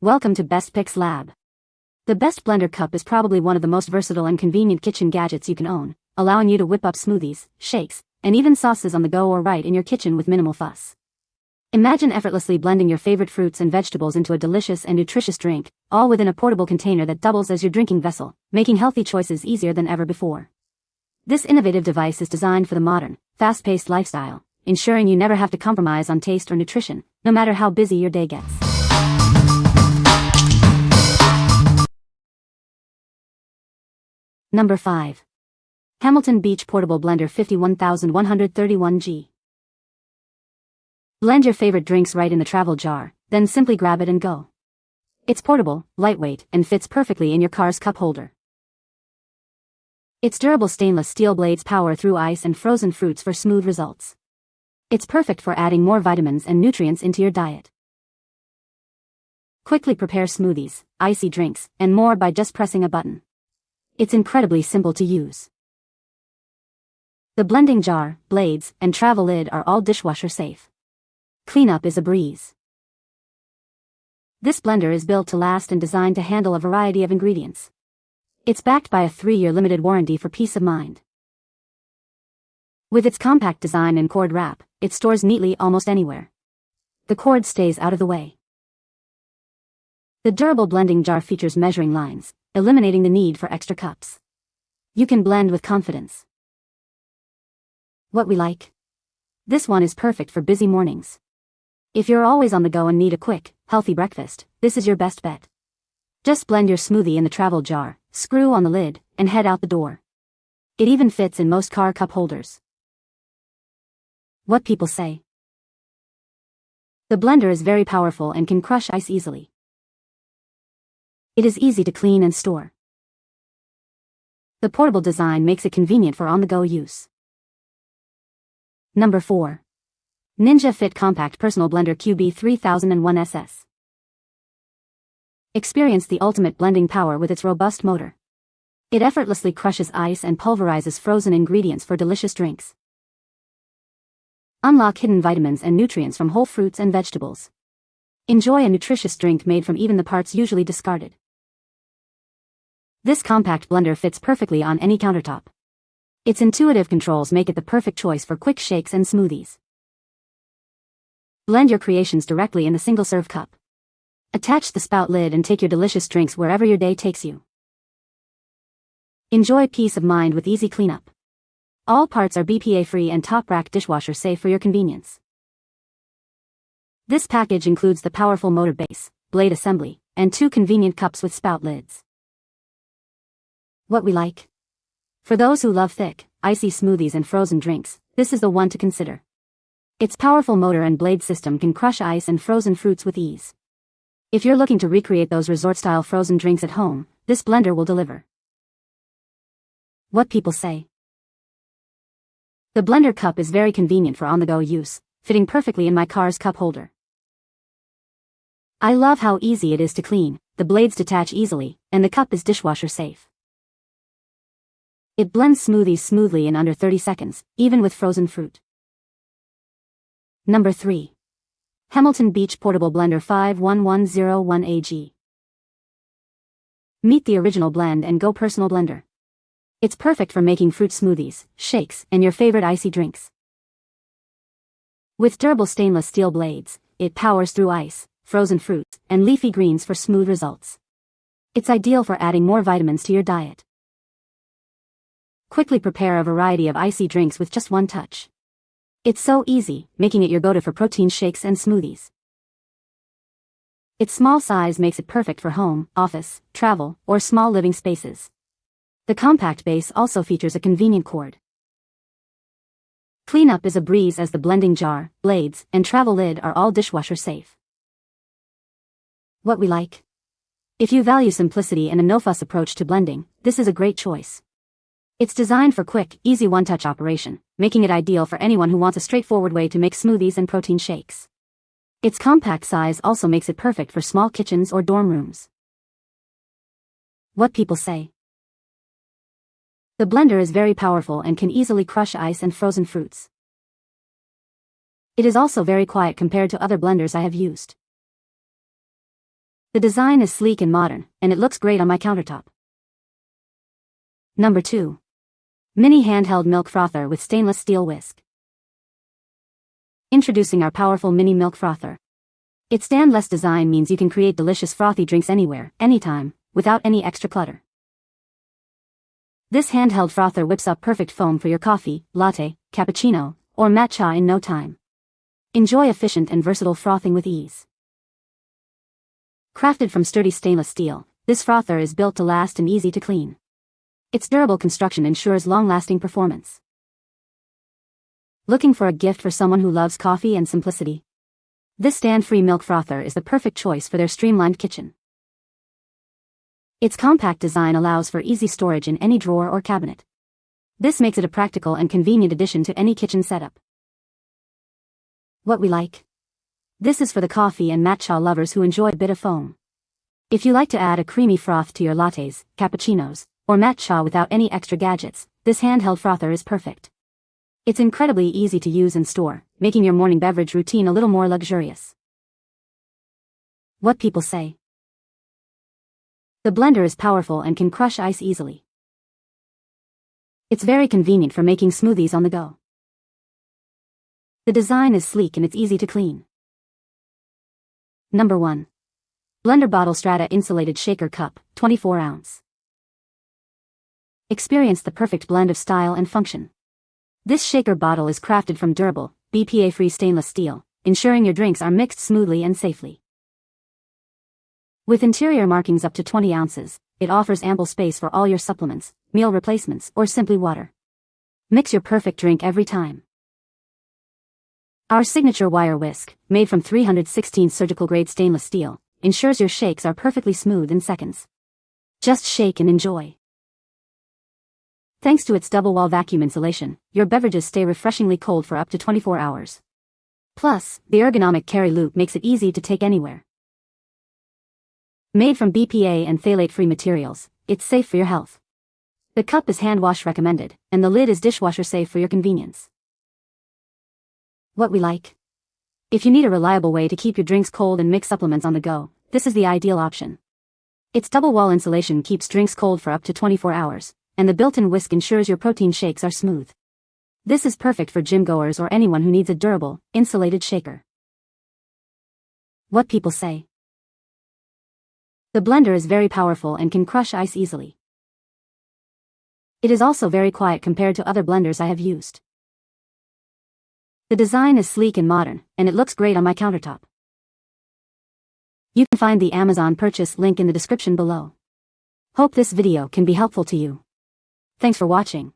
Welcome to Best Picks Lab. The Best Blender Cup is probably one of the most versatile and convenient kitchen gadgets you can own, allowing you to whip up smoothies, shakes, and even sauces on the go or right in your kitchen with minimal fuss. Imagine effortlessly blending your favorite fruits and vegetables into a delicious and nutritious drink, all within a portable container that doubles as your drinking vessel, making healthy choices easier than ever before. This innovative device is designed for the modern, fast-paced lifestyle, ensuring you never have to compromise on taste or nutrition, no matter how busy your day gets. Number 5. Hamilton Beach Portable Blender 51131G. Blend your favorite drinks right in the travel jar, then simply grab it and go. It's portable, lightweight, and fits perfectly in your car's cup holder. Its durable stainless steel blades power through ice and frozen fruits for smooth results. It's perfect for adding more vitamins and nutrients into your diet. Quickly prepare smoothies, icy drinks, and more by just pressing a button. It's incredibly simple to use. The blending jar, blades, and travel lid are all dishwasher safe. Cleanup is a breeze. This blender is built to last and designed to handle a variety of ingredients. It's backed by a 3-year limited warranty for peace of mind. With its compact design and cord wrap, it stores neatly almost anywhere. The cord stays out of the way. The durable blending jar features measuring lines, eliminating the need for extra cups. You can blend with confidence. What we like? This one is perfect for busy mornings. If you're always on the go and need a quick, healthy breakfast, this is your best bet. Just blend your smoothie in the travel jar, screw on the lid, and head out the door. It even fits in most car cup holders. What people say? The blender is very powerful and can crush ice easily. It is easy to clean and store. The portable design makes it convenient for on-the-go use. Number 4. Ninja Fit Compact Personal Blender QB3001SS. Experience the ultimate blending power with its robust motor. It effortlessly crushes ice and pulverizes frozen ingredients for delicious drinks. Unlock hidden vitamins and nutrients from whole fruits and vegetables. Enjoy a nutritious drink made from even the parts usually discarded. This compact blender fits perfectly on any countertop. Its intuitive controls make it the perfect choice for quick shakes and smoothies. Blend your creations directly in the single-serve cup. Attach the spout lid and take your delicious drinks wherever your day takes you. Enjoy peace of mind with easy cleanup. All parts are BPA-free and top-rack dishwasher safe for your convenience. This package includes the powerful motor base, blade assembly, and 2 convenient cups with spout lids. What we like? For those who love thick, icy smoothies and frozen drinks, this is the one to consider. Its powerful motor and blade system can crush ice and frozen fruits with ease. If you're looking to recreate those resort-style frozen drinks at home, this blender will deliver. What people say? The blender cup is very convenient for on-the-go use, fitting perfectly in my car's cup holder. I love how easy it is to clean, the blades detach easily, and the cup is dishwasher safe. It blends smoothies smoothly in under 30 seconds, even with frozen fruit. Number 3. Hamilton Beach Portable Blender 51101AG. Meet the original blend and go personal blender. It's perfect for making fruit smoothies, shakes, and your favorite icy drinks. With durable stainless steel blades, it powers through ice, frozen fruits, and leafy greens for smooth results. It's ideal for adding more vitamins to your diet. Quickly prepare a variety of icy drinks with just one touch. It's so easy, making it your go-to for protein shakes and smoothies. Its small size makes it perfect for home, office, travel, or small living spaces. The compact base also features a convenient cord. Cleanup is a breeze as the blending jar, blades, and travel lid are all dishwasher safe. What we like? If you value simplicity and a no-fuss approach to blending, this is a great choice. It's designed for quick, easy one-touch operation, making it ideal for anyone who wants a straightforward way to make smoothies and protein shakes. Its compact size also makes it perfect for small kitchens or dorm rooms. What people say? The blender is very powerful and can easily crush ice and frozen fruits. It is also very quiet compared to other blenders I have used. The design is sleek and modern, and it looks great on my countertop. Number 2. Mini Handheld Milk Frother with Stainless Steel Whisk. Introducing our powerful Mini Milk Frother. Its stand-less design means you can create delicious frothy drinks anywhere, anytime, without any extra clutter. This handheld frother whips up perfect foam for your coffee, latte, cappuccino, or matcha in no time. Enjoy efficient and versatile frothing with ease. Crafted from sturdy stainless steel, this frother is built to last and easy to clean. Its durable construction ensures long-lasting performance. Looking for a gift for someone who loves coffee and simplicity? This stand-free milk frother is the perfect choice for their streamlined kitchen. Its compact design allows for easy storage in any drawer or cabinet. This makes it a practical and convenient addition to any kitchen setup. What we like? This is for the coffee and matcha lovers who enjoy a bit of foam. If you like to add a creamy froth to your lattes, cappuccinos, or matcha without any extra gadgets, this handheld frother is perfect. It's incredibly easy to use and store, making your morning beverage routine a little more luxurious. What people say. The blender is powerful and can crush ice easily. It's very convenient for making smoothies on the go. The design is sleek and it's easy to clean. Number 1. BlenderBottle Strada Insulated Shaker Cup, 24 ounce. Experience the perfect blend of style and function. This shaker bottle is crafted from durable, BPA-free stainless steel, ensuring your drinks are mixed smoothly and safely. With interior markings up to 20 ounces, it offers ample space for all your supplements, meal replacements, or simply water. Mix your perfect drink every time. Our signature wire whisk, made from 316 surgical-grade stainless steel, ensures your shakes are perfectly smooth in seconds. Just shake and enjoy. Thanks to its double-wall vacuum insulation, your beverages stay refreshingly cold for up to 24 hours. Plus, the ergonomic carry loop makes it easy to take anywhere. Made from BPA and phthalate-free materials, it's safe for your health. The cup is hand wash recommended, and the lid is dishwasher safe for your convenience. What we like? If you need a reliable way to keep your drinks cold and mix supplements on the go, this is the ideal option. Its double-wall insulation keeps drinks cold for up to 24 hours, and the built-in whisk ensures your protein shakes are smooth. This is perfect for gym-goers or anyone who needs a durable, insulated shaker. What people say. The blender is very powerful and can crush ice easily. It is also very quiet compared to other blenders I have used. The design is sleek and modern, and it looks great on my countertop. You can find the Amazon purchase link in the description below. Hope this video can be helpful to you. Thanks for watching.